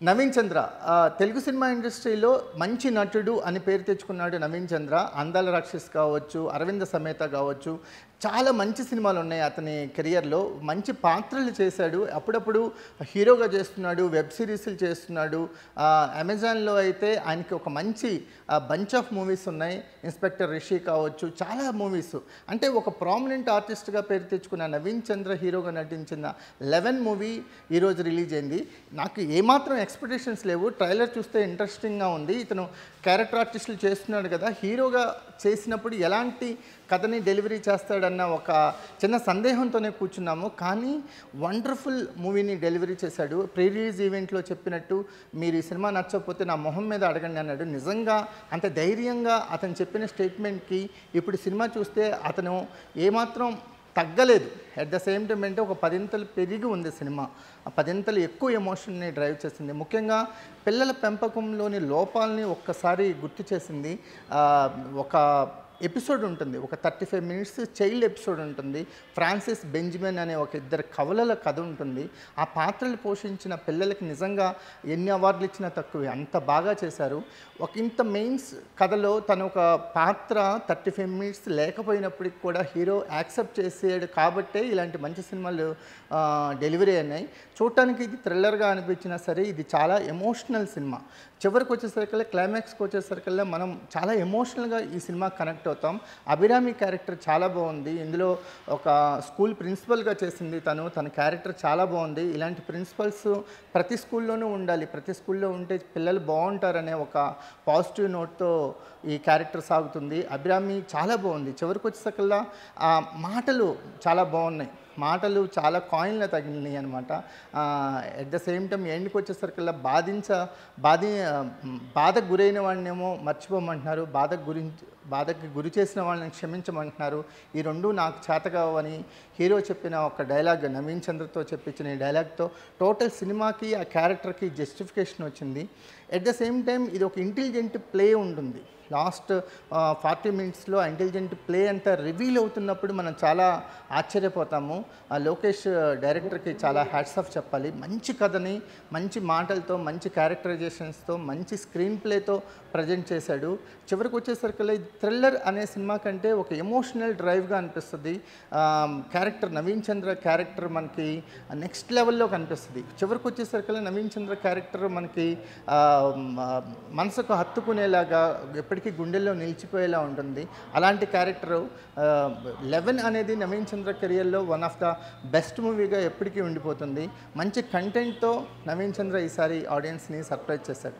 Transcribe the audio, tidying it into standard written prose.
నవీన్ చంద్ర Telugu cinema ఇండస్ట్రీలో మంచి నటుడు అని పేరు తెచ్చుకున్నాడు నవీన్ చంద్ర. 'అందాల రాక్షస్' కావచ్చు, 'అరవింద సమేత' కావచ్చు, చాలా మంచి సినిమాలు ఉన్నాయి అతని కెరియర్‌లో. మంచి పాత్రలు చేశాడు. అప్పుడప్పుడు హీరోగా చేస్తున్నాడు, వెబ్ సిరీస్‌లు చేస్తున్నాడు. అమెజాన్‌లో అయితే ఆయనకి ఒక మంచి బంచ్ ఆఫ్ మూవీస్ ఉన్నాయి. 'ఇన్స్పెక్టర్ రిషి' కావచ్చు, చాలా మూవీస్. అంటే ఒక ప్రామినెంట్ ఆర్టిస్ట్‌గా పేరు తెచ్చుకున్న నవీన్ చంద్ర హీరోగా నటించిన 'లెవెన్' మూవీ ఈరోజు రిలీజ్ అయింది. నాకు ఏమాత్రం ఎక్స్‌పెక్టేషన్స్ లేవు. ట్రైలర్ చూస్తే ఇంట్రెస్టింగ్‌గా ఉంది. ఇతను క్యారెక్టర్ ఆర్టిస్టులు చేస్తున్నాడు కదా, హీరోగా చేసినప్పుడు ఎలాంటి కథని డెలివరీ చేస్తాడన్న ఒక చిన్న సందేహంతోనే కూర్చున్నాము. కానీ వండర్ఫుల్ మూవీని డెలివరీ చేశాడు. ప్రీ రిలీజ్ ఈవెంట్లో చెప్పినట్టు, మీరు ఈ సినిమా నచ్చకపోతే నా మొహం మీద అడగండి అన్నాడు. నిజంగా అంత ధైర్యంగా అతను చెప్పిన స్టేట్మెంట్కి ఇప్పుడు సినిమా చూస్తే అతను ఏమాత్రం తగ్గలేదు. అట్ ద సేమ్ టైం అంటే ఒక పదింతలు పెరిగి ఉంది సినిమా. ఆ పదింతలు ఎక్కువ ఎమోషన్ని డ్రైవ్ చేసింది. ముఖ్యంగా పిల్లల పెంపకంలోని లోపాలని ఒక్కసారి గుర్తు చేసింది. ఒక ఎపిసోడ్ ఉంటుంది, ఒక 35 మినిట్స్ చైల్డ్ ఎపిసోడ్ ఉంటుంది. ఫ్రాన్సిస్ బెంజమిన్ అనే ఒక ఇద్దరు కవలల కథ ఉంటుంది. ఆ పాత్రలు పోషించిన పిల్లలకి నిజంగా ఎన్ని అవార్డులు ఇచ్చినా తక్కువే, అంత బాగా చేశారు. ఒక ఇంత మెయిన్స్ కథలో తను ఒక పాత్ర 35 మినిట్స్ లేకపోయినప్పటికి కూడా హీరో యాక్సెప్ట్ చేసాడు కాబట్టే ఇలాంటి మంచి సినిమాలు డెలివరీ అయినాయి. చూడటానికి ఇది థ్రిల్లర్గా అనిపించినా సరే ఇది చాలా ఎమోషనల్ సినిమా. చివరికి వచ్చేసరికల్లా, క్లైమాక్స్కి వచ్చేసరికల్లా మనం చాలా ఎమోషనల్గా ఈ సినిమా కనెక్ట్ అవుతాం. అభిరామి క్యారెక్టర్ చాలా బాగుంది. ఇందులో ఒక స్కూల్ ప్రిన్సిపల్గా చేసింది తన క్యారెక్టర్ చాలా బాగుంది. ఇలాంటి ప్రిన్సిపల్స్ ప్రతి స్కూల్లోనూ ఉండాలి. ప్రతి స్కూల్లో ఉంటే పిల్లలు బాగుంటారనే ఒక పాజిటివ్ నోట్తో ఈ క్యారెక్టర్ సాగుతుంది. అభిరామి చాలా బాగుంది. చివరికి వచ్చేసరికల్లా మాటలు చాలా బాగున్నాయి. మాటలు చాలా కాయిన్లు తగిలినాయి అనమాట. ఎట్ ద సేమ్ టైం ఎండ్కి వచ్చేసరికల్లా బాధకు గురైన వాడినేమో మర్చిపోమంటున్నారు, బాధకి గురి చేసిన వాళ్ళని క్షమించమంటున్నారు. ఈ రెండు నాకు చేతకావని హీరో చెప్పిన ఒక డైలాగ్, నవీన్ చంద్రతో చెప్పించిన ఈ డైలాగ్తో టోటల్ సినిమాకి ఆ క్యారెక్టర్కి జస్టిఫికేషన్ వచ్చింది. ఎట్ ద సేమ్ టైం ఇది ఒక ఇంటెలిజెంట్ ప్లే ఉంటుంది. లాస్ట్ 40 మినిట్స్లో ఇంటెలిజెంట్ ప్లే అంతా రివీల్ అవుతున్నప్పుడు మనం చాలా ఆశ్చర్యపోతాము. లోకేష్ డైరెక్టర్కి చాలా హ్యాట్స్ ఆఫ్ చెప్పాలి. మంచి కథని మంచి మాటలతో, మంచి క్యారెక్టరైజేషన్స్తో, మంచి స్క్రీన్ ప్లేతో ప్రజెంట్ చేశాడు. చివరికి వచ్చేసరికి థ్రిల్లర్ అనే సినిమా కంటే ఒక ఎమోషనల్ డ్రైవ్గా అనిపిస్తుంది. క్యారెక్టర్ నవీన్ చంద్ర క్యారెక్టర్ మనకి నెక్స్ట్ లెవెల్లో కనిపిస్తుంది. చివరికి వచ్చేసరికి నవీన్ చంద్ర క్యారెక్టర్ మనకి మనసుకు హత్తుకునేలాగా, ఎప్పటికీ గుండెల్లో నిలిచిపోయేలా ఉంటుంది. అలాంటి క్యారెక్టరు 'లెవెన్' అనేది నవీన్ చంద్ర కెరియర్లో వన్ ఆఫ్ ద బెస్ట్ మూవీగా ఎప్పటికీ ఉండిపోతుంది. మంచి కంటెంట్తో నవీన్ చంద్ర ఈసారి ఆడియన్స్ని సర్ప్రైజ్ చేశాడు.